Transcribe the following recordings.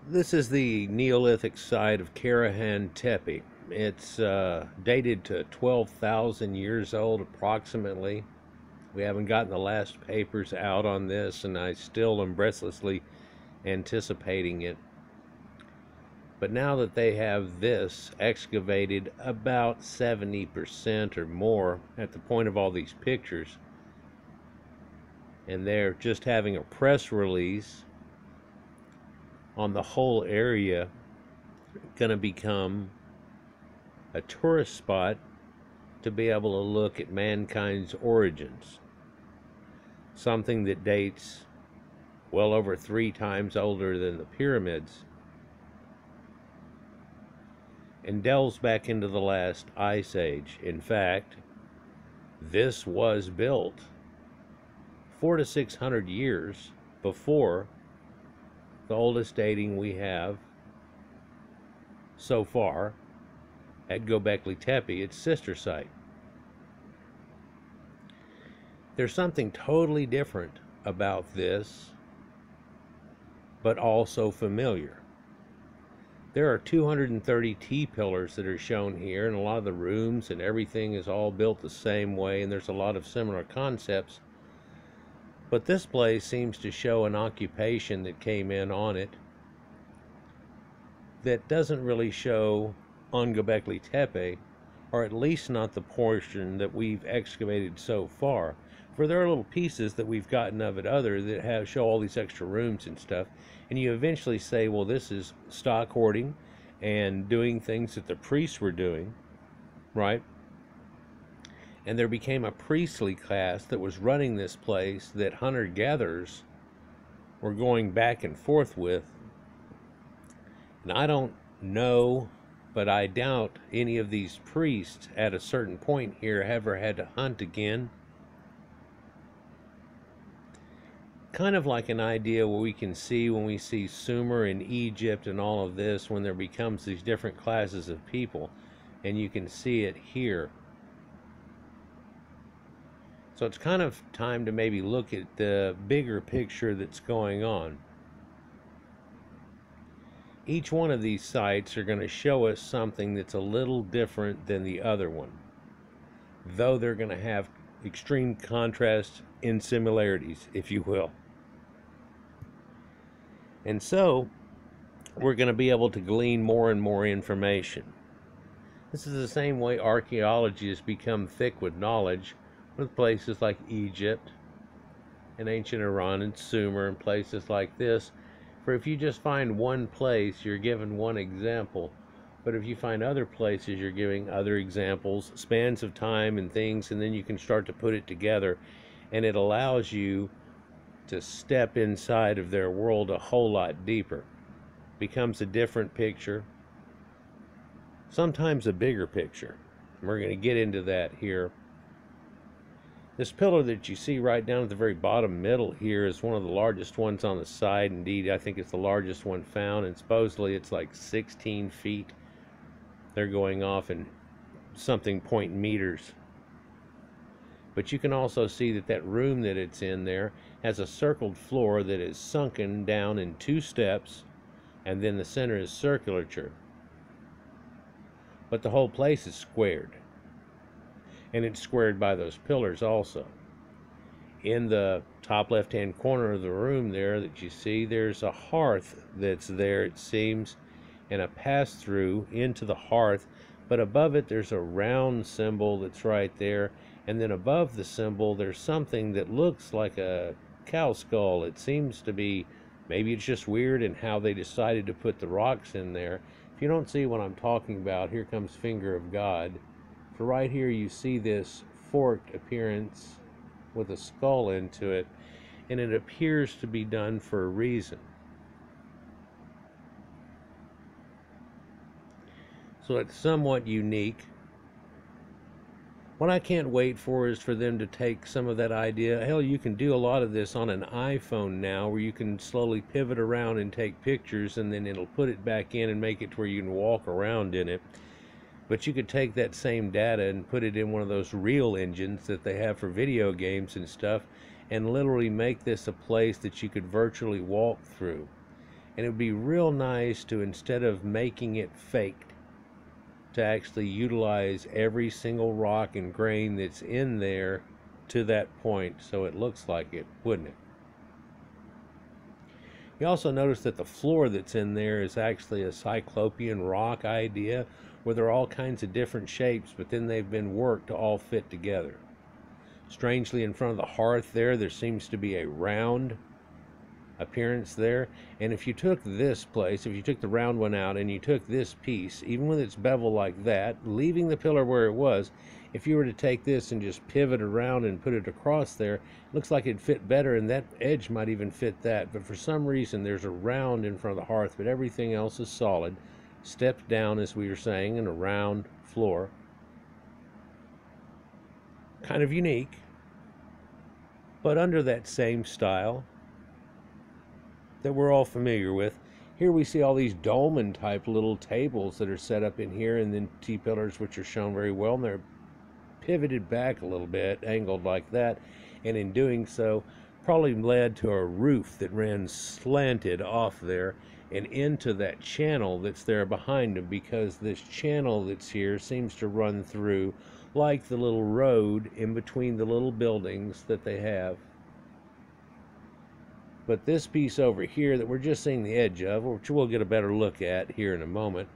This is the Neolithic site of Karahan Tepe. It's dated to 12,000 years old approximately. We haven't gotten the last papers out on this, and I still am breathlessly anticipating it. But now that they have this excavated about 70% or more at the point of all these pictures, and they're just having a press release on the whole area, going to become a tourist spot to be able to look at mankind's origins. Something that dates well over 3 times older than the pyramids and delves back into the last ice age. In fact, this was built 400 to 600 years before the oldest dating we have so far at Göbekli Tepe, its sister site. There's something totally different about this, but also familiar. There are 230 T-pillars that are shown here, and a lot of the rooms and everything is all built the same way, and there's a lot of similar concepts. But this place seems to show an occupation that came in on it that doesn't really show on Göbekli Tepe, or at least not the portion that we've excavated so far. For there are little pieces that we've gotten of it other that show all these extra rooms and stuff, and you eventually say, well, this is stock hoarding and doing things that the priests were doing, right? And there became a priestly class that was running this place that hunter-gatherers were going back and forth with. And I don't know, but I doubt any of these priests at a certain point here ever had to hunt again. Kind of like an idea what we can see when we see Sumer in Egypt and all of this, when there becomes these different classes of people, and you can see it here. So it's kind of time to maybe look at the bigger picture that's going on. Each one of these sites are going to show us something that's a little different than the other one, though they're going to have extreme contrast in similarities, if you will. And so we're going to be able to glean more and more information. This is the same way archaeology has become thick with knowledge, with places like Egypt and ancient Iran and Sumer and places like this. For if you just find one place, you're given one example. But if you find other places, you're giving other examples, spans of time and things, and then you can start to put it together. And it allows you to step inside of their world a whole lot deeper. Becomes a different picture, sometimes a bigger picture. We're going to get into that here. This pillar that you see right down at the very bottom middle here is one of the largest ones on the side. Indeed, I think it's the largest one found, and supposedly it's like 16 feet. They're going off in something point meters. But you can also see that that room that it's in there has a circled floor that is sunken down in 2 steps, and then the center is circulature. But the whole place is squared. And it's squared by those pillars also. In the top left-hand corner of the room there that you see, there's a hearth that's there, it seems, and a pass-through into the hearth. But above it, there's a round symbol that's right there. And then above the symbol, there's something that looks like a cow skull. It seems to be, maybe it's just weird in how they decided to put the rocks in there. If you don't see what I'm talking about, here comes Finger of God. For right here you see this forked appearance with a skull into it, and it appears to be done for a reason. So it's somewhat unique. What I can't wait for is for them to take some of that idea. Hell, you can do a lot of this on an iPhone now, where you can slowly pivot around and take pictures, and then it'll put it back in and make it to where you can walk around in it. But you could take that same data and put it in one of those real engines that they have for video games and stuff, and literally make this a place that you could virtually walk through. And it would be real nice to, instead of making it faked, to actually utilize every single rock and grain that's in there to that point so it looks like it, wouldn't it? You also notice that the floor that's in there is actually a cyclopean rock idea, where there are all kinds of different shapes, but then they've been worked to all fit together. Strangely, in front of the hearth there seems to be a round appearance there. And if you took this place, if you took the round one out and you took this piece, even with its bevel like that, leaving the pillar where it was, if you were to take this and just pivot around and put it across there, it looks like it'd fit better, and that edge might even fit that. But for some reason there's a round in front of the hearth, but everything else is solid, stepped down, as we were saying, and a round floor. Kind of unique, but under that same style that we're all familiar with. Here we see all these dolmen type little tables that are set up in here, and then T-pillars, which are shown very well, and they're pivoted back a little bit, angled like that, and in doing so probably led to a roof that ran slanted off there and into that channel that's there behind them, because this channel that's here seems to run through like the little road in between the little buildings that they have. But this piece over here that we're just seeing the edge of, which we'll get a better look at here in a moment,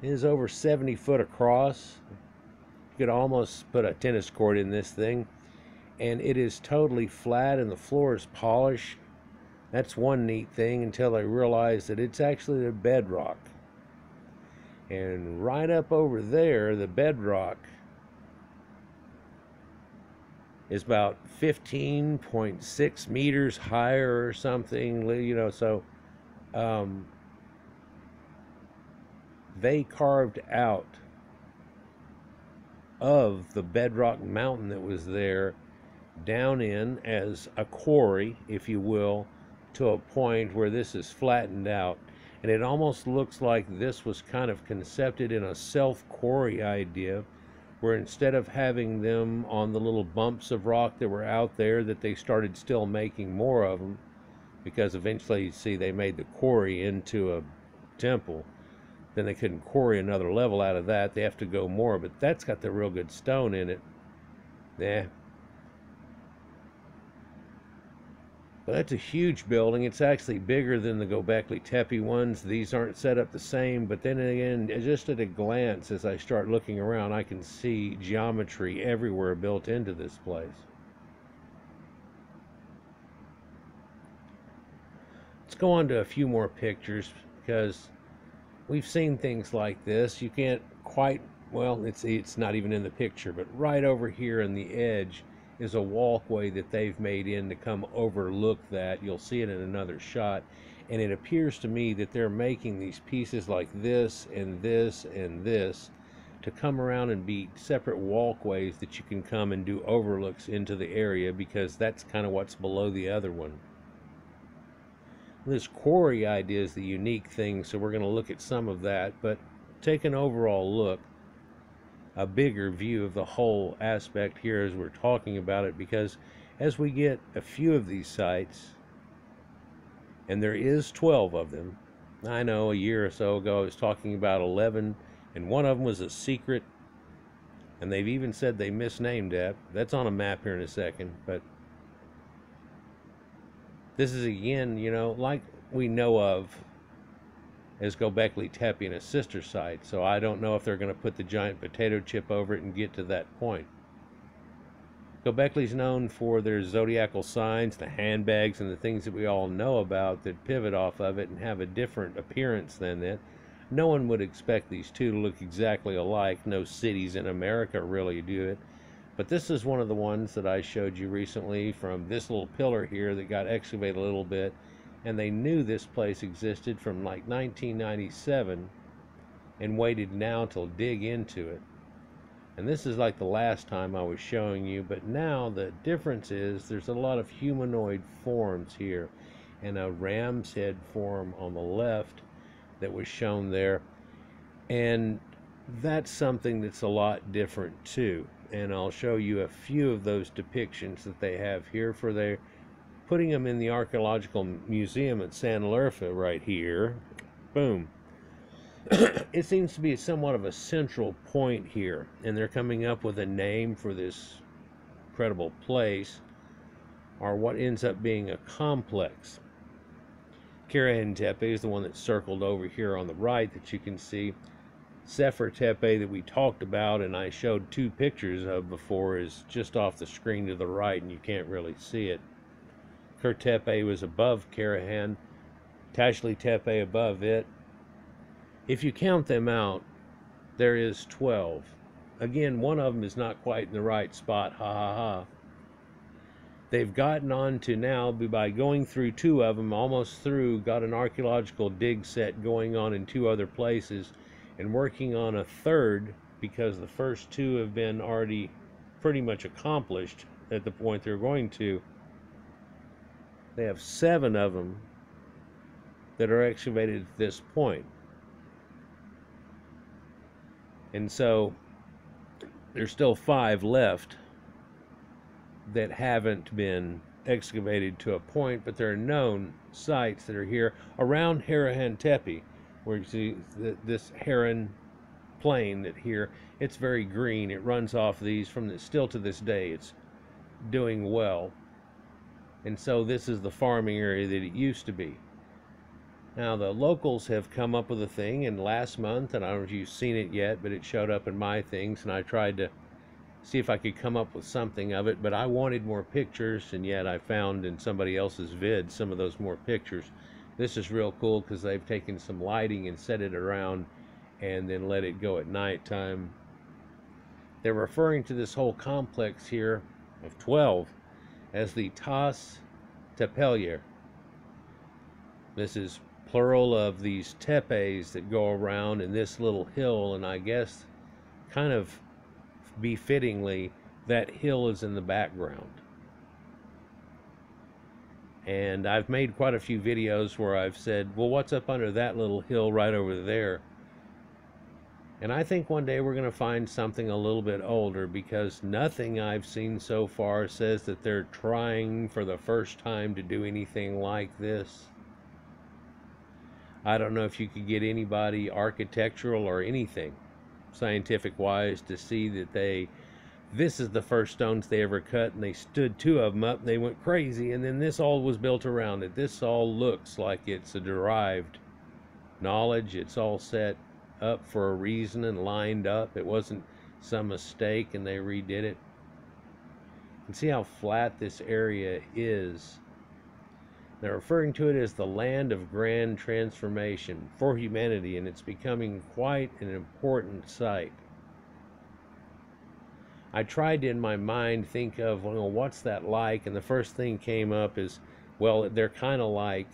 is over 70 foot across. You could almost put a tennis court in this thing, and it is totally flat and the floor is polished. That's one neat thing, until I realized that it's actually the bedrock. And right up over there, the bedrock is about 15.6 meters higher or something, you know. So they carved out of the bedrock mountain that was there down in as a quarry, if you will, to a point where this is flattened out. And it almost looks like this was kind of concepted in a self-quarry idea, where instead of having them on the little bumps of rock that were out there, that they started still making more of them, because eventually, you see, they made the quarry into a temple. Then they couldn't quarry another level out of that. They have to go more, but that's got the real good stone in it. Yeah. But that's a huge building. It's actually bigger than the Göbekli Tepe ones. These aren't set up the same, but then again, just at a glance, as I start looking around, I can see geometry everywhere built into this place. Let's go on to a few more pictures, because we've seen things like this. You can't quite, well, it's not even in the picture, but right over here on the edge is a walkway that they've made in to come overlook that. You'll see it in another shot, and it appears to me that they're making these pieces like this and this and this to come around and be separate walkways that you can come and do overlooks into the area, because that's kind of what's below the other one. This quarry idea is the unique thing, so we're going to look at some of that, but take an overall look, a bigger view of the whole aspect here as we're talking about it, because as we get a few of these sites, and there is 12 of them. I know a year or so ago I was talking about 11, and one of them was a secret, and they've even said they misnamed that. That's on a map here in a second, but this is, again, you know, like we know of as Göbekli Tepe and a sister site, so I don't know if they're going to put the giant potato chip over it and get to that point. Göbekli's known for their zodiacal signs, the handbags, and the things that we all know about that pivot off of it and have a different appearance than that. No one would expect these two to look exactly alike. No cities in America really do it. But this is one of the ones that I showed you recently from this little pillar here that got excavated a little bit, and they knew this place existed from like 1997 and waited now to dig into it. And this is like the last time I was showing you, but now the difference is there's a lot of humanoid forms here, and a ram's head form on the left that was shown there, and that's something that's a lot different too. And I'll show you a few of those depictions that they have here for their putting them in the Archaeological Museum at San Lerfa right here. Boom. It seems to be somewhat of a central point here, and they're coming up with a name for this incredible place, or what ends up being a complex. Karahan Tepe is the one that's circled over here on the right that you can see. Sefer Tepe that we talked about and I showed 2 pictures of before is just off the screen to the right, and you can't really see it. Kher Tepe was above Karahan, Tashli Tepe above it. If you count them out, there is 12. Again, one of them is not quite in the right spot, ha ha ha. They've gotten on to now, by going through 2 of them, almost through, got an archaeological dig set going on in 2 other places, and working on a 3rd, because the first 2 have been already pretty much accomplished at the point they're going to. They have 7 of them that are excavated at this point. And so there's still 5 left that haven't been excavated to a point, but there are known sites that are here around Karahan Tepe, where you see this heron plain that here, it's very green. It runs off these still to this day, it's doing well. And so this is the farming area that it used to be. Now the locals have come up with a thing, and last month, and I don't know if you've seen it yet, but it showed up in my things, and I tried to see if I could come up with something of it, but I wanted more pictures, and yet I found in somebody else's vid some of those more pictures. This is real cool because they've taken some lighting and set it around and then let it go at nighttime. They're referring to this whole complex here of 12 as the Tas Tepelier. This is plural of these tepes that go around in this little hill, and I guess kind of befittingly that hill is in the background. And I've made quite a few videos where I've said, well, what's up under that little hill right over there? And I think one day we're going to find something a little bit older, because nothing I've seen so far says that they're trying for the first time to do anything like this. I don't know if you could get anybody architectural or anything scientific wise to see that this is the first stones they ever cut, and they stood 2 of them up and they went crazy, and then this all was built around it. This all looks like it's a derived knowledge. It's all set up for a reason and lined up. It wasn't some mistake and they redid it. You can see how flat this area is. They're referring to it as the land of grand transformation for humanity, and it's becoming quite an important site. I tried to, in my mind, think of, well, what's that like? And the first thing came up is, well, they're kind of like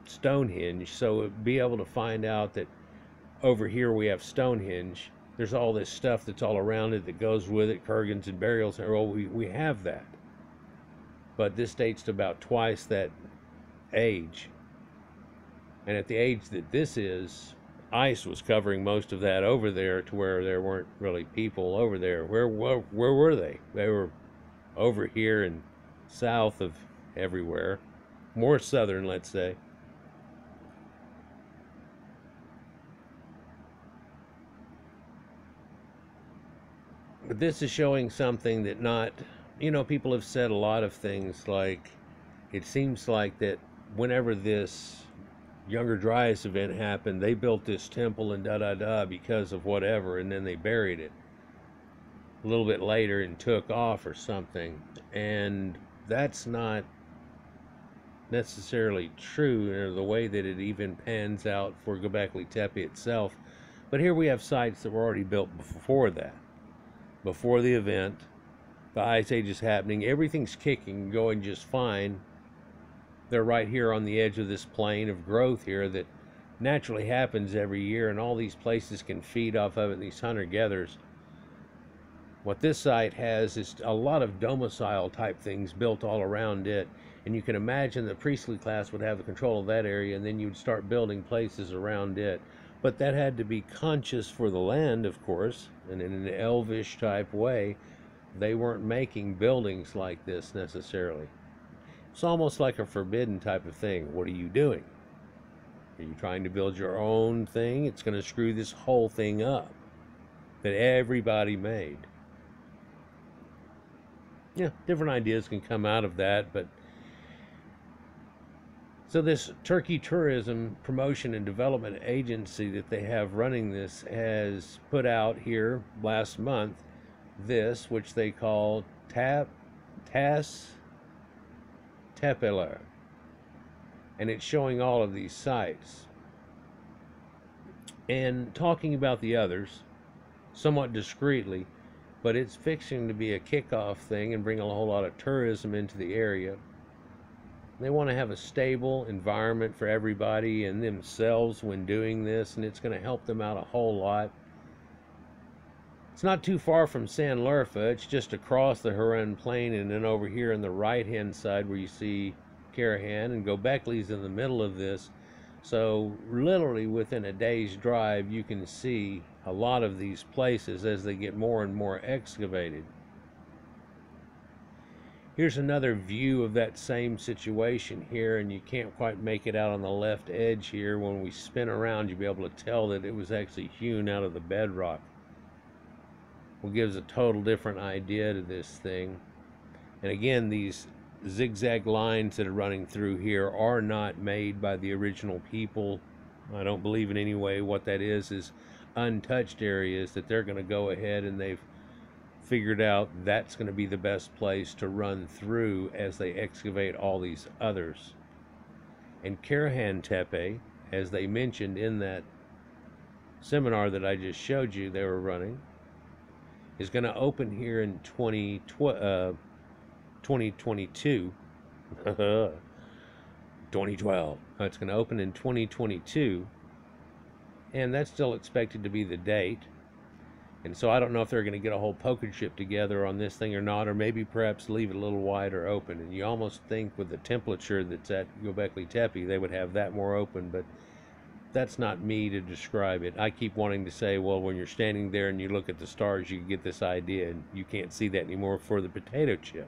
Stonehenge. So be able to find out that over here we have Stonehenge. There's all this stuff that's all around it that goes with it, kurgans and burials. Well, we have that. But this dates to about twice that age. And at the age that this is, ice was covering most of that over there, to where there weren't really people over there. Where were they? They were over here and south of everywhere. More southern, let's say. But this is showing something that not... You know, people have said a lot of things like, it seems like that whenever this Younger Dryas event happened, they built this temple and da-da-da because of whatever, and then they buried it a little bit later and took off or something. And that's not necessarily true, or the way that it even pans out for Göbekli Tepe itself. But here we have sites that were already built before that, before the event. The Ice Age is happening. Everything's kicking, going just fine. They're right here on the edge of this plane of growth here that naturally happens every year, and all these places can feed off of it, these hunter-gatherers. What this site has is a lot of domicile type things built all around it, and you can imagine the priestly class would have the control of that area, and then you'd start building places around it. But that had to be conscious for the land, of course, and in an elvish type way. They weren't making buildings like this necessarily. It's almost like a forbidden type of thing. What are you doing? Are you trying to build your own thing? It's going to screw this whole thing up that everybody made. Yeah, different ideas can come out of that, but so this Turkey Tourism Promotion and Development Agency that they have running this has put out here last month this, which they call Tas Tepeler, and it's showing all of these sites and talking about the others somewhat discreetly, but it's fixing to be a kickoff thing and bring a whole lot of tourism into the area. They want to have a stable environment for everybody and themselves when doing this, and it's going to help them out a whole lot. It's not too far from San Lurfa. It's just across the Huron Plain, and then over here on the right-hand side where you see Karahan, and Göbekli's in the middle of this. So literally within a day's drive, you can see a lot of these places as they get more and more excavated. Here's another view of that same situation here, and you can't quite make it out on the left edge here. When we spin around, you'll be able to tell that it was actually hewn out of the bedrock. What gives a total different idea to this thing. And again, these zigzag lines that are running through here are not made by the original people. I don't believe in any way. What that is untouched areas that they're going to go ahead and they've figured out that's going to be the best place to run through as they excavate all these others. And Karahan Tepe, as they mentioned in that seminar that I just showed you they were running, is going to open here in 2022 2012. It's going to open in 2022, and that's still expected to be the date. And so I don't know if they're going to get a whole poker chip together on this thing or not, or maybe perhaps leave it a little wider open. And you almost think with the temperature that's at Göbekli Tepe, they would have that more open, but that's not me to describe it. I keep wanting to say, well, when you're standing there and you look at the stars, you get this idea, and you can't see that anymore for the potato chip.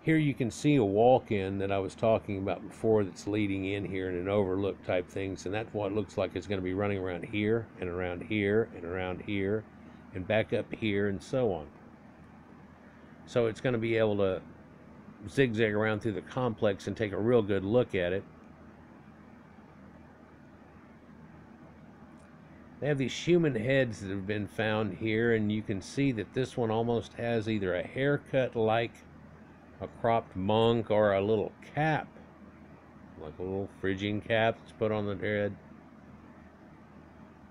Here you can see a walk-in that I was talking about before that's leading in here in an overlook type things, and that's what it looks like it's going to be running around here and around here and around here and back up here and so on. So it's going to be able to zigzag around through the complex and take a real good look at it. They have these human heads that have been found here, and you can see that this one almost has either a haircut like a cropped monk or a little cap, like a little Phrygian cap that's put on the head,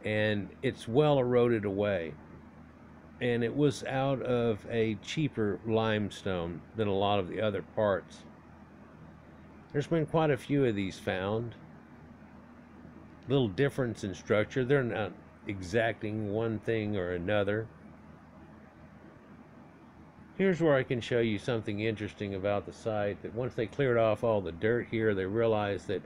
and it's well eroded away, and it was out of a cheaper limestone than a lot of the other parts. There's been quite a few of these found. Little difference in structure. They're not exacting one thing or another. Here's where I can show you something interesting about the site, that once they cleared off all the dirt here, they realized that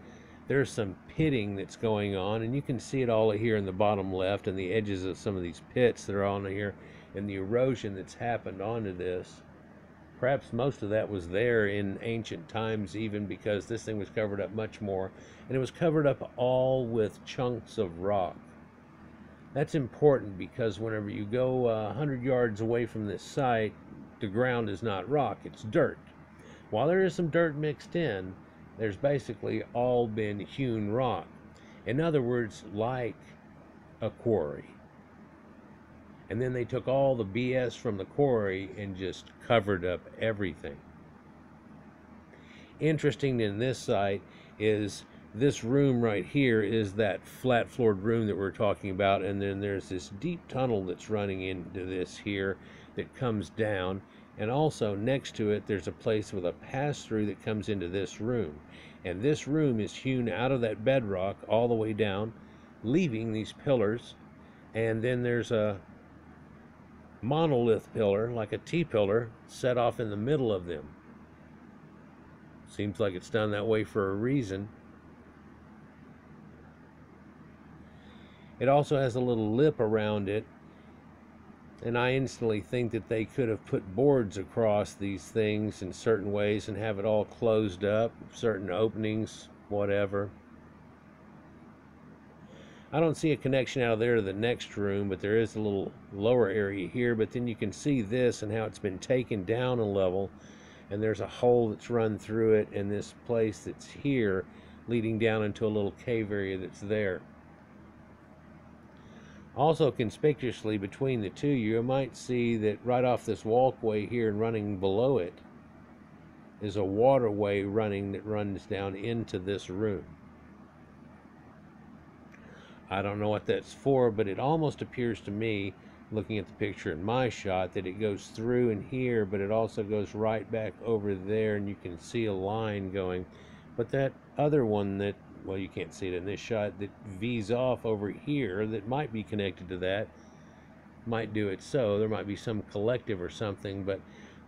there's some pitting that's going on, and you can see it all here in the bottom left and the edges of some of these pits that are on here, and the erosion that's happened onto this. Perhaps most of that was there in ancient times, even, because this thing was covered up much more, and it was covered up all with chunks of rock. That's important because whenever you go 100 yards away from this site, the ground is not rock, it's dirt. While there is some dirt mixed in, there's basically all been hewn rock. In other words, like a quarry. And then they took all the BS from the quarry and just covered up everything. Interesting in this site is this room right here is that flat floored room that we're talking about, and then there's this deep tunnel that's running into this here that comes down, and also next to it there's a place with a pass-through that comes into this room, and this room is hewn out of that bedrock all the way down, leaving these pillars, and then there's a monolith pillar, like a T-pillar, set off in the middle of them. Seems like it's done that way for a reason. It also has a little lip around it, And I instantly think that they could have put boards across these things in certain ways and have it all closed up, certain openings, whatever. I don't see a connection out of there to the next room, but there is a little lower area here. But then you can see this and how it's been taken down a level, and there's a hole that's run through it, and this place that's here leading down into a little cave area that's there. Also conspicuously between the two, you might see that right off this walkway here and running below it is a waterway running that runs down into this room. I don't know what that's for, but it almost appears to me, looking at the picture in my shot, that it goes through in here, but it also goes right back over there, and you can see a line going. But that other one that, well, you can't see it in this shot, that V's off over here, that might be connected to that, might do it so. There might be some collective or something, but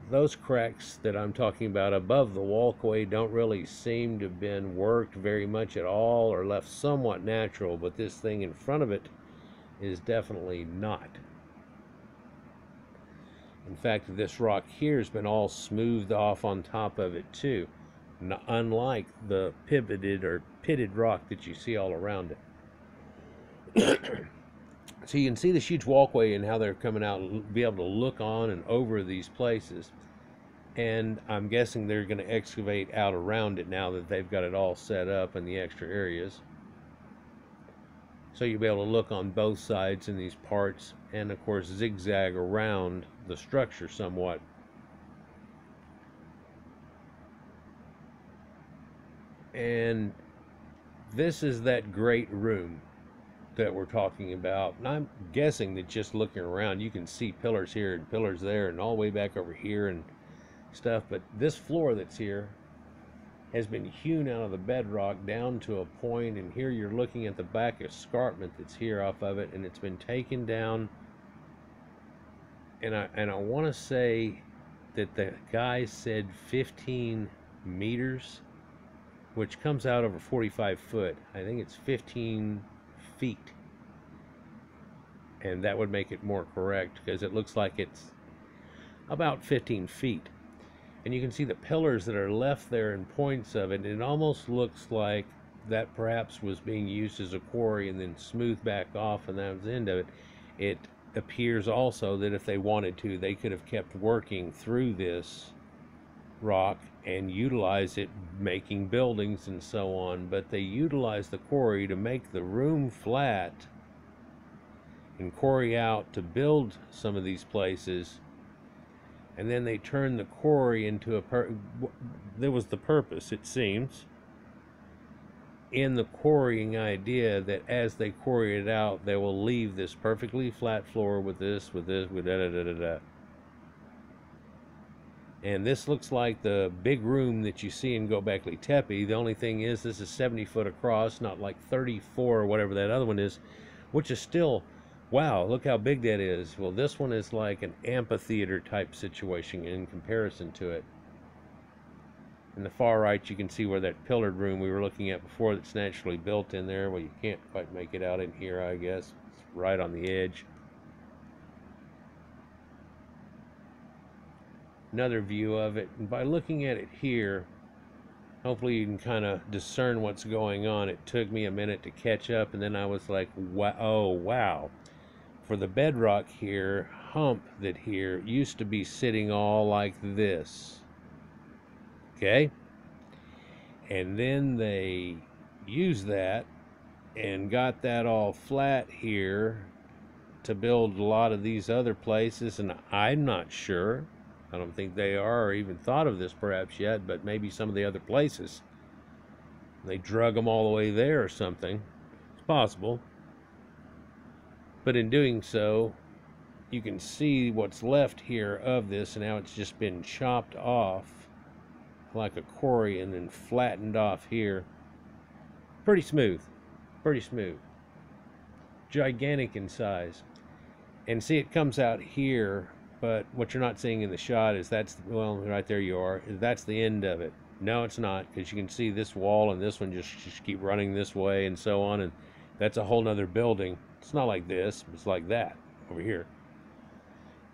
those cracks that I'm talking about above the walkway don't really seem to have been worked very much at all, or left somewhat natural, but this thing in front of it is definitely not. In fact, this rock here has been all smoothed off on top of it too, unlike the pivoted or pitted rock that you see all around it. So you can see this huge walkway and how they're coming out and be able to look on and over these places. And I'm guessing they're going to excavate out around it now that they've got it all set up in the extra areas. So you'll be able to look on both sides in these parts, and of course zigzag around the structure somewhat. And this is that great room that we're talking about, and I'm guessing that just looking around you can see pillars here and pillars there and all the way back over here and stuff, but this floor that's here has been hewn out of the bedrock down to a point, and here you're looking at the back escarpment that's here off of it, and it's been taken down, and I want to say that the guy said 15 meters, which comes out over 45 foot. I think it's 15 feet, and that would make it more correct because it looks like it's about 15 feet. And you can see the pillars that are left there and points of it. It almost looks like that perhaps was being used as a quarry and then smoothed back off, and that was the end of it. It appears also that if they wanted to, they could have kept working through this rock and utilize it, making buildings and so on, but they utilized the quarry to make the room flat and quarry out to build some of these places, and then they turned the quarry into there was the purpose, it seems, in the quarrying idea that as they quarry it out, they will leave this perfectly flat floor with this, with da-da-da-da-da. And this looks like the big room that you see in Göbekli Tepe. The only thing is this is 70 foot across, not like 34 or whatever that other one is, which is still, wow, look how big that is. Well, this one is like an amphitheater type situation in comparison to it. In the far right, you can see where that pillared room we were looking at before that's naturally built in there. Well, you can't quite make it out in here, I guess. It's right on the edge. Another view of it, and by looking at it here, hopefully you can kind of discern what's going on. It took me a minute to catch up, and then I was like, wow, oh wow. For the bedrock here, hump that here used to be sitting all like this, okay, and then they used that and got that all flat here to build a lot of these other places, and I'm not sure, I don't think they are or even thought of this perhaps yet, but maybe some of the other places they drug them all the way there or something. It's possible. But in doing so, you can see what's left here of this, and how it's just been chopped off like a quarry and then flattened off here. Pretty smooth. Pretty smooth. Gigantic in size. And see, it comes out here, but what you're not seeing in the shot is that's, well, right there you are, that's the end of it. No, it's not, because you can see this wall and this one just keep running this way and so on, and that's a whole nother building. It's not like this, it's like that over here.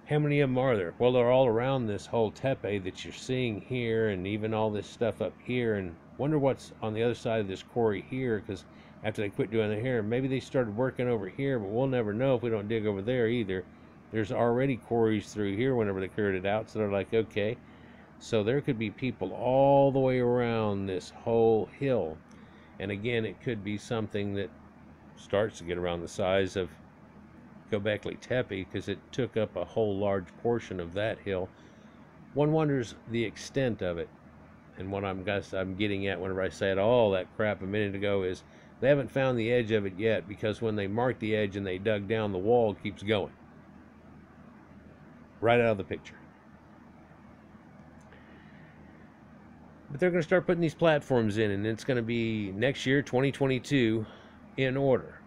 How many of them are there? Well, they're all around this whole tepe that you're seeing here, and even all this stuff up here. And wonder what's on the other side of this quarry here, because after they quit doing it here, maybe they started working over here, but we'll never know if we don't dig over there either. There's already quarries through here whenever they cleared it out, so they're like, okay. So there could be people all the way around this whole hill. And again, it could be something that starts to get around the size of Göbekli Tepe, because it took up a whole large portion of that hill. One wonders the extent of it. And what I'm getting at whenever I said all that crap a minute ago is they haven't found the edge of it yet, because when they marked the edge and they dug down, the wall keeps going right out of the picture. But they're going to start putting these platforms in, and it's going to be next year, 2022, in order.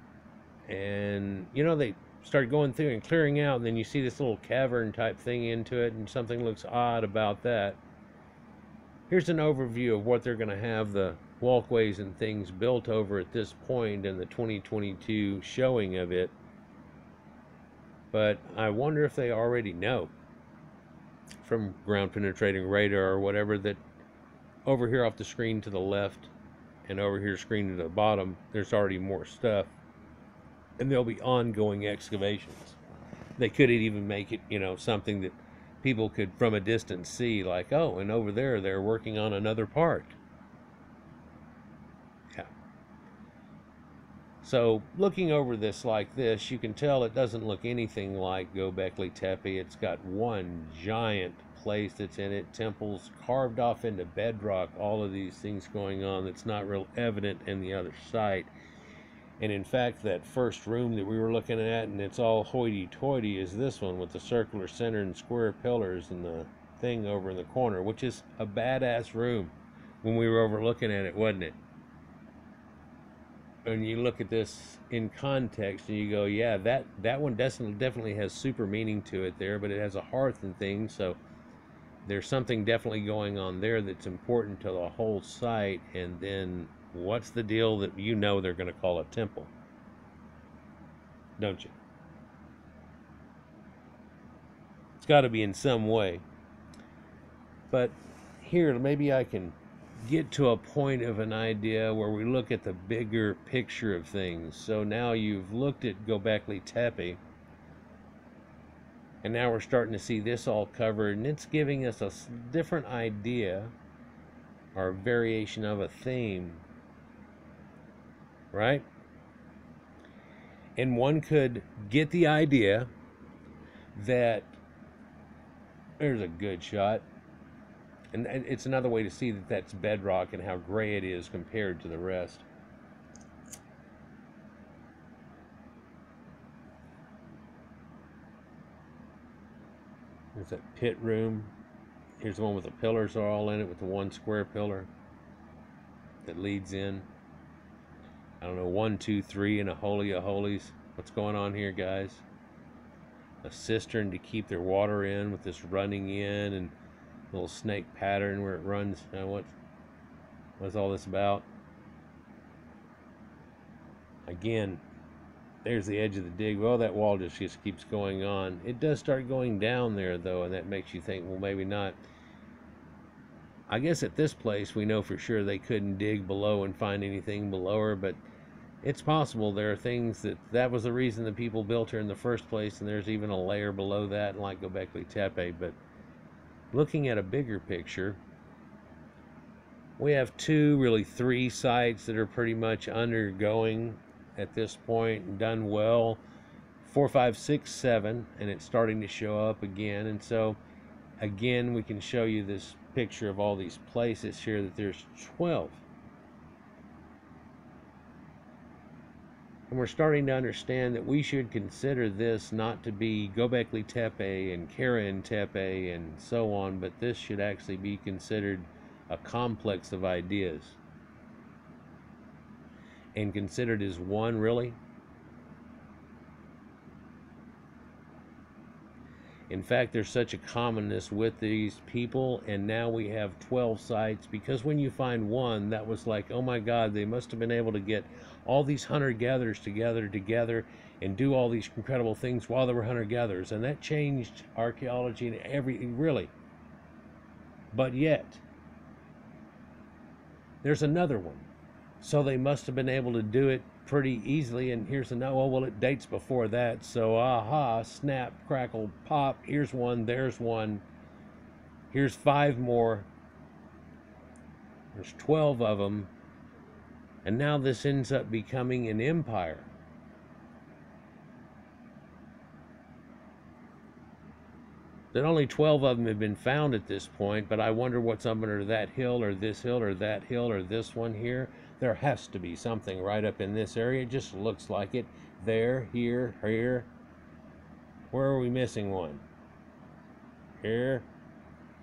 And you know, they start going through and clearing out, and then you see this little cavern type thing into it, and something looks odd about that. Here's an overview of what they're going to have the walkways and things built over at this point in the 2022 showing of it. But I wonder if they already know from ground penetrating radar or whatever that over here off the screen to the left and over here screen to the bottom, there's already more stuff. And there'll be ongoing excavations. They could even make it, you know, something that people could from a distance see, like, oh, and over there they're working on another part. Yeah. So looking over this like this, you can tell it doesn't look anything like Göbekli Tepe. It's got one giant place that's in it, temples carved off into bedrock, all of these things going on that's not real evident in the other site. And in fact, that first room that we were looking at, and it's all hoity-toity, is this one with the circular center and square pillars and the thing over in the corner, which is a badass room when we were over looking at it, wasn't it? And you look at this in context and you go, yeah, that one definitely has super meaning to it there, but it has a hearth and things, so there's something definitely going on there that's important to the whole site. And then what's the deal that you know they're going to call a temple? Don't you? It's got to be in some way. But here, maybe I can get to a point of an idea where we look at the bigger picture of things. So now you've looked at Göbekli Tepe, and now we're starting to see this all covered, and it's giving us a different idea or a variation of a theme, right? And one could get the idea that there's a good shot, and it's another way to see that that's bedrock and how gray it is compared to the rest. There's that pit room. Here's the one with the pillars are all in it, with the one square pillar that leads in. I don't know, 1, 2, 3 in a holy of holies. What's going on here, guys? A cistern to keep their water in with this running in and little snake pattern where it runs. What's all this about? Again, there's the edge of the dig. Well, that wall just keeps going on. It does start going down there, though, and that makes you think, well, maybe not. I guess at this place, we know for sure they couldn't dig below and find anything below her, but it's possible there are things that was the reason the people built her in the first place, and there's even a layer below that, like Göbekli Tepe. But looking at a bigger picture, we have 2, really 3 sites that are pretty much undergoing at this point and done well. 4, 5, 6, 7, and it's starting to show up again. And so again, we can show you this picture of all these places here, that there's 12. And we're starting to understand that we should consider this not to be Göbekli Tepe and Karahan Tepe and so on, but this should actually be considered a complex of ideas and considered as one, really. In fact, there's such a commonness with these people, and now we have 12 sites, because when you find one, that was like, oh my God, they must have been able to get all these hunter-gatherers together and do all these incredible things while they were hunter-gatherers, and that changed archaeology and everything, really. But yet, there's another one. So they must have been able to do it pretty easily, and here's another. Oh, well, it dates before that, so aha, snap, crackle, pop, here's one, there's one, here's 5 more, there's 12 of them, and now this ends up becoming an empire. That only 12 of them have been found at this point, but I wonder what's up under that hill, or this hill, or that hill, or this one here. There has to be something right up in this area. It just looks like it. There, here, here. Where are we missing one? Here,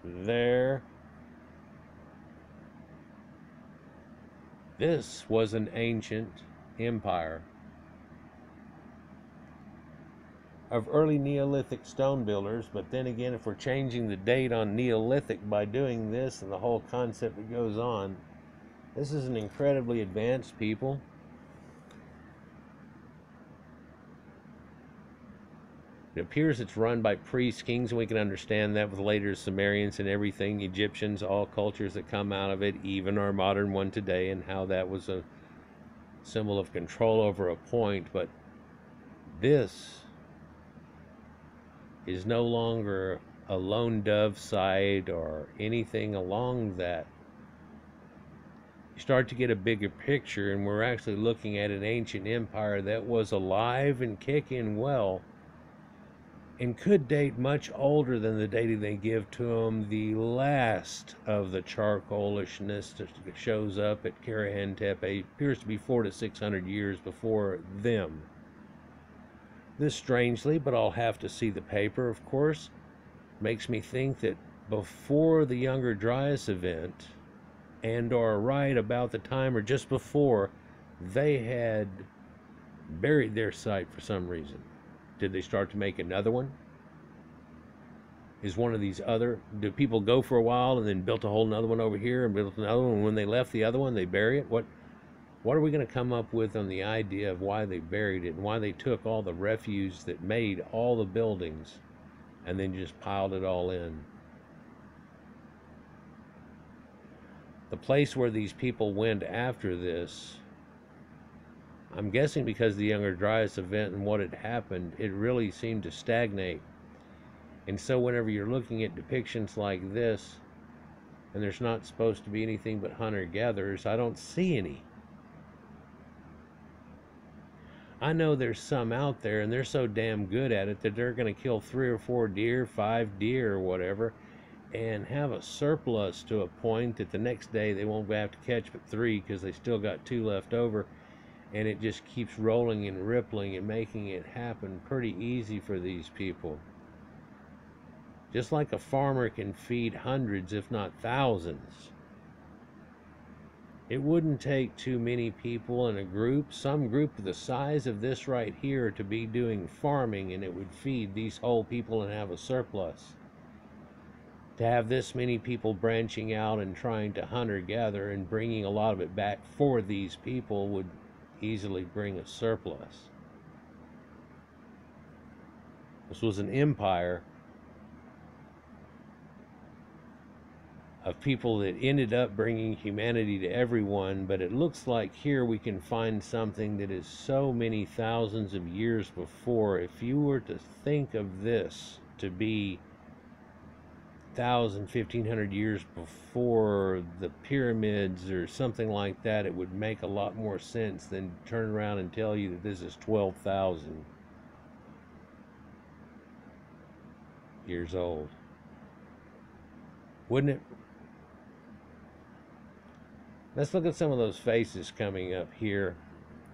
there. This was an ancient empire of early Neolithic stone builders, but then again, if we're changing the date on Neolithic by doing this and the whole concept that goes on, this is an incredibly advanced people. It appears it's run by priests, kings, and we can understand that with later Sumerians and everything, Egyptians, all cultures that come out of it, even our modern one today, and how that was a symbol of control over a point. But this is no longer a lone dove site or anything along that. You start to get a bigger picture, and we're actually looking at an ancient empire that was alive and kicking well, and could date much older than the dating they give to them. The last of the charcoalishness that shows up at Karahan Tepe appears to be 400 to 600 years before them. This, strangely, but I'll have to see the paper, of course, makes me think that before the Younger Dryas event, and or right about the time or just before, they had buried their site for some reason. Did they start to make another one? Is one of these other, do people go for a while and then built a whole another one over here and built another one, and when they left the other one they bury it? What are we going to come up with on the idea of why they buried it and why they took all the refuse that made all the buildings and then just piled it all in? The place where these people went after this, I'm guessing because of the Younger Dryas event and what had happened, it really seemed to stagnate. And so whenever you're looking at depictions like this, and there's not supposed to be anything but hunter-gatherers, I don't see any. I know there's some out there, and they're so damn good at it that they're going to kill 3 or 4 deer, 5 deer, or whatever, and have a surplus to a point that the next day they won't have to catch but 3 because they still got 2 left over, and it just keeps rolling and rippling and making it happen pretty easy for these people. Just like a farmer can feed hundreds, if not thousands. It wouldn't take too many people in a group, some group the size of this right here, to be doing farming, and it would feed these whole people and have a surplus. To have this many people branching out and trying to hunt or gather and bringing a lot of it back for these people would easily bring a surplus. This was an empire of people that ended up bringing humanity to everyone, but it looks like here we can find something that is so many thousands of years before. If you were to think of this to be 1,000, 1,500 years before the pyramids or something like that, it would make a lot more sense than turn around and tell you that this is 12,000 years old. Wouldn't it? Let's look at some of those faces coming up here.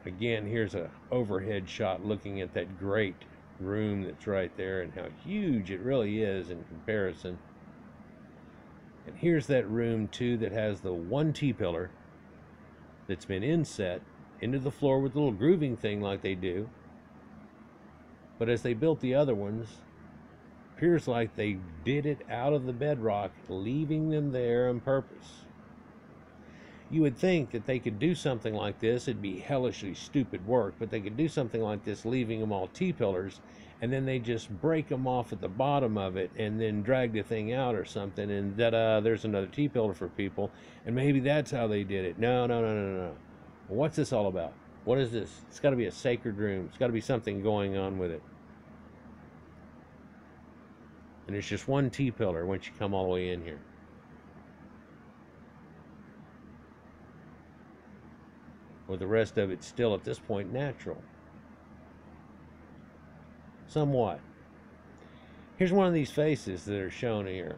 Again, here's an overhead shot looking at that great room that's right there and how huge it really is in comparison. And here's that room too that has the one T-pillar that's been inset into the floor with a little grooving thing like they do. But as they built the other ones, appears like they did it out of the bedrock, leaving them there on purpose. You would think that they could do something like this. It'd be hellishly stupid work, but they could do something like this, leaving them all T-pillars, and then they just break them off at the bottom of it and then drag the thing out or something, and there's another T-pillar for people, and maybe that's how they did it. No, no, no, no, no. What's this all about? What is this? It's got to be a sacred room. It's got to be something going on with it. And there's just one T-pillar once you come all the way in here. With the rest of it still at this point natural. Somewhat. Here's one of these faces that are shown here.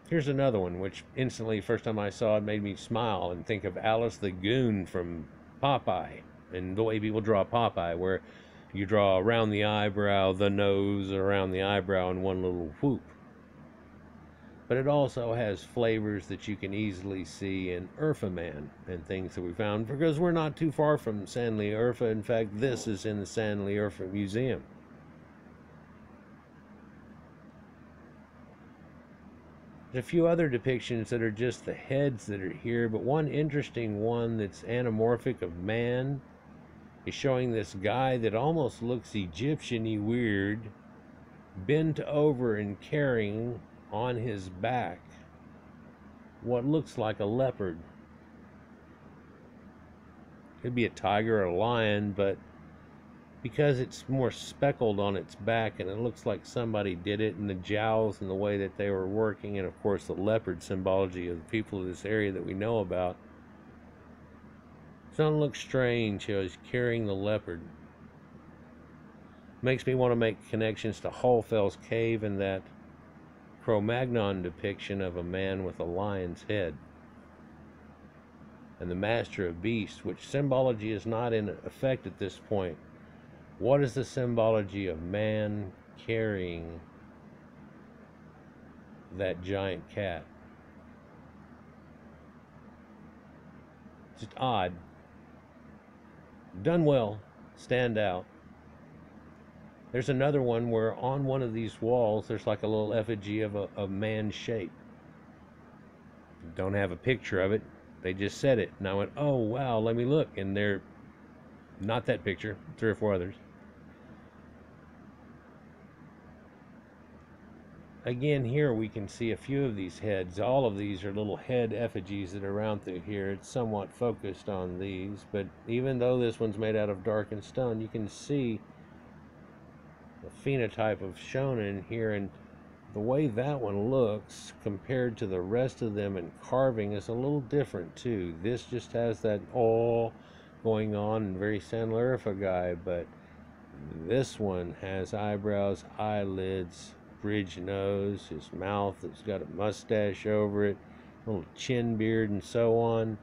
Here's another one, which instantly, first time I saw it, made me smile and think of Alice the Goon from Popeye, and the way people draw Popeye, where you draw around the eyebrow, the nose, around the eyebrow in one little whoop. But it also has flavors that you can easily see in Urfa Man and things that we found, because we're not too far from San Lee Urfa. In fact, this is in the San Lee Urfa Museum. There's a few other depictions that are just the heads that are here, but one interesting one that's anamorphic of man is showing this guy that almost looks Egyptian-y weird, bent over and carrying on his back what looks like a leopard. Could be a tiger or a lion, but because it's more speckled on its back and it looks like somebody did it, and the jowls and the way that they were working, and of course the leopard symbology of the people of this area that we know about, it doesn't look strange. He's carrying the leopard. Makes me want to make connections to Hallfell's Cave and that Cro-Magnon depiction of a man with a lion's head, and the Master of Beasts, which symbology is not in effect at this point. What is the symbology of man carrying that giant cat? Just odd. Done well. Stand out. There's another one where on one of these walls there's like a little effigy of a man's shape. Don't have a picture of it. They just said it. And I went, oh wow, let me look. And they're not that picture, 3 or 4 others. Again, here we can see a few of these heads. All of these are little head effigies that are around through here. It's somewhat focused on these, but even though this one's made out of darkened stone, you can see the phenotype of shonen here, and the way that one looks compared to the rest of them in carving is a little different too. This just has that all going on and very San Lurifa guy, but this one has eyebrows, eyelids, bridge nose, his mouth has got a mustache over it, a little chin beard and so on.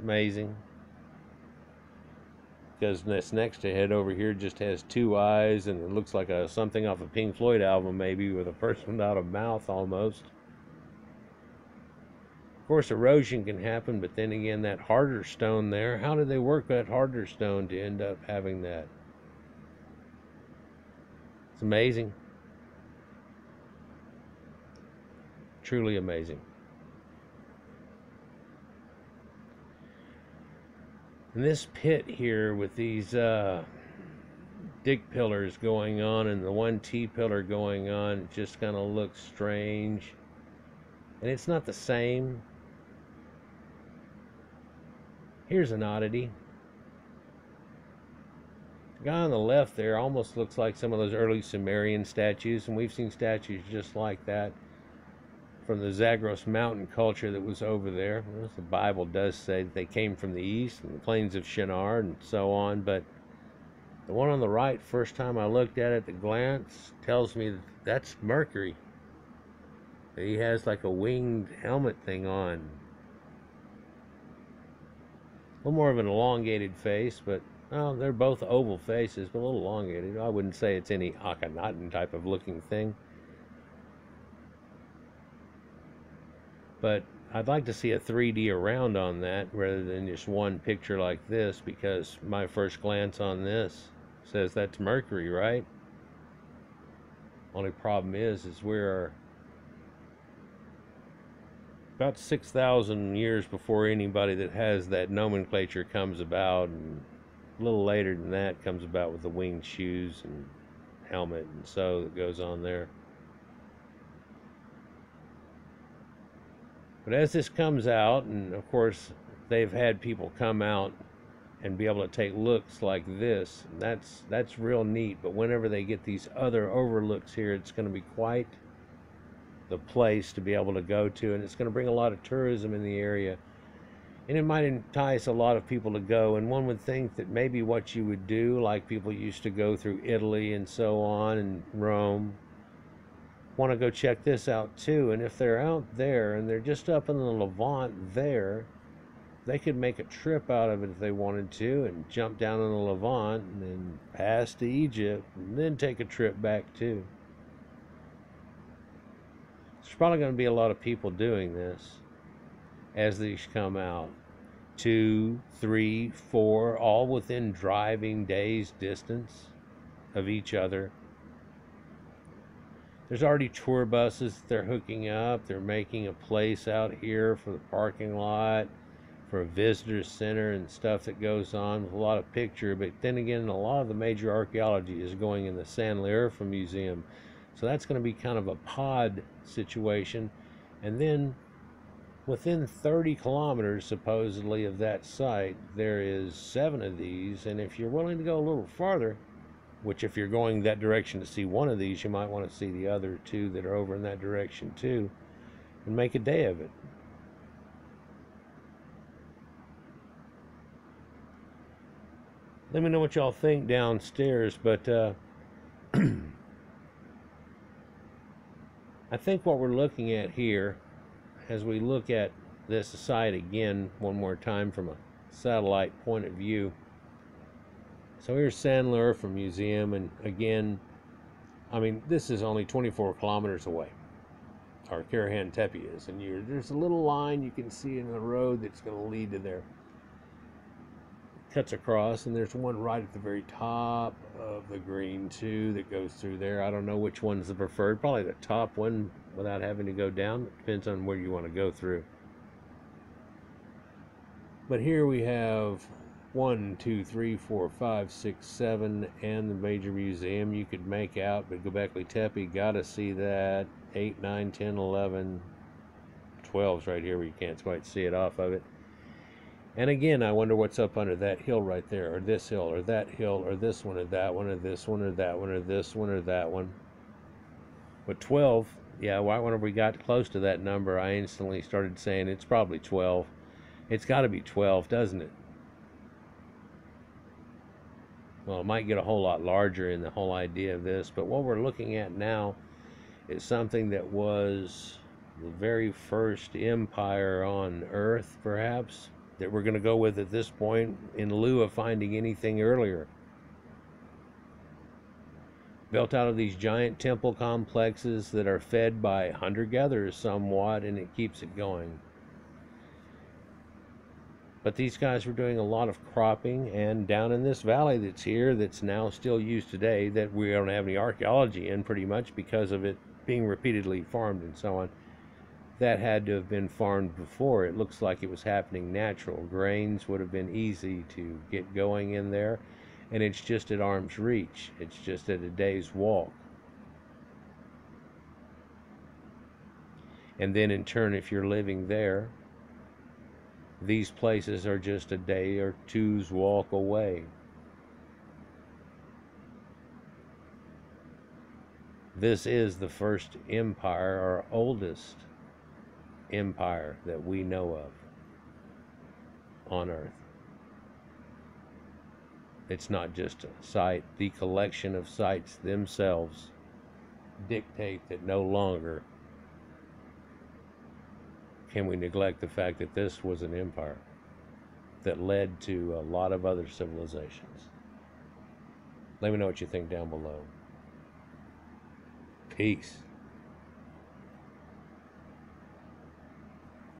Amazing. Because this next head over here just has 2 eyes, and it looks like something off a Pink Floyd album, maybe, with a person without a mouth almost. Of course, erosion can happen, but then again, that harder stone there, how did they work that harder stone to end up having that? It's amazing. Truly amazing. And this pit here with these dig pillars going on and the one T-pillar going on, it just kind of looks strange. And it's not the same. Here's an oddity. The guy on the left there almost looks like some of those early Sumerian statues, and we've seen statues just like that from the Zagros mountain culture that was over there. Well, the Bible does say that they came from the east and the plains of Shinar and so on, but the one on the right, first time I looked at it at the glance, tells me that that's Mercury. He has like a winged helmet thing on. A little more of an elongated face, but well, they're both oval faces, but a little elongated. I wouldn't say it's any Akhenaten type of looking thing. But I'd like to see a 3D around on that rather than just one picture like this, because my first glance on this says that's Mercury, right? Only problem is we're about 6,000 years before anybody that has that nomenclature comes about, and a little later than that comes about with the winged shoes and helmet and so that goes on there. But as this comes out, and of course they've had people come out and be able to take looks like this, that's real neat. But whenever they get these other overlooks here, it's going to be quite the place to be able to go to, and it's going to bring a lot of tourism in the area, and it might entice a lot of people to go. And one would think that maybe what you would do, like people used to go through Italy and so on, and Rome, want to go check this out too. And if they're out there and they're just up in the Levant there, they could make a trip out of it if they wanted to, and jump down in the Levant and then pass to Egypt and then take a trip back too. There's probably going to be a lot of people doing this as these come out. 2, 3, 4, all within driving days distance of each other. There's already tour buses they're hooking up. They're making a place out here for the parking lot, for a visitor center and stuff that goes on with a lot of picture. But then again, a lot of the major archaeology is going in the San Leorfa Museum. So that's going to be kind of a pod situation. And then within 30 kilometers supposedly of that site, there is 7 of these. And if you're willing to go a little farther, which if you're going that direction to see one of these, you might want to see the other 2 that are over in that direction too, and make a day of it. Let me know what y'all think downstairs. But I think what we're looking at here, as we look at this site again one more time from a satellite point of view. So here's San Leorfa Museum, and again, I mean, this is only 24 kilometers away, or Karahan Tepe is, and there's a little line you can see in the road that's going to lead to there. Cuts across, and there's one right at the very top of the green too that goes through there. I don't know which one's the preferred, probably the top one without having to go down. It depends on where you want to go through. But here we have 1, 2, 3, 4, 5, 6, 7, and the major museum you could make out. But Göbekli Tepe, gotta see that. 8, 9, 10, 11, 12's right here where you can't quite see it off of it. And again, I wonder what's up under that hill right there, or this hill, or that hill, or this one, or that one, or this one, or that one, or this one, or that one. But 12, yeah, whenever we got close to that number, I instantly started saying it's probably 12. It's got to be 12, doesn't it? Well, it might get a whole lot larger in the whole idea of this, but what we're looking at now is something that was the very first empire on Earth, perhaps, that we're going to go with at this point, in lieu of finding anything earlier. Built out of these giant temple complexes that are fed by hunter-gatherers somewhat, and it keeps it going. But these guys were doing a lot of cropping, and down in this valley that's here, that's now still used today, that we don't have any archaeology in pretty much because of it being repeatedly farmed and so on, that had to have been farmed before. It looks like it was happening natural. Grains would have been easy to get going in there, and it's just at arm's reach. It's just at a day's walk. And then in turn, if you're living there, these places are just a day or two's walk away. This is the first empire, or oldest empire that we know of on Earth. It's not just a site. The collection of sites themselves dictate that no longer can we neglect the fact that this was an empire that led to a lot of other civilizations. Let me know what you think down below. Peace.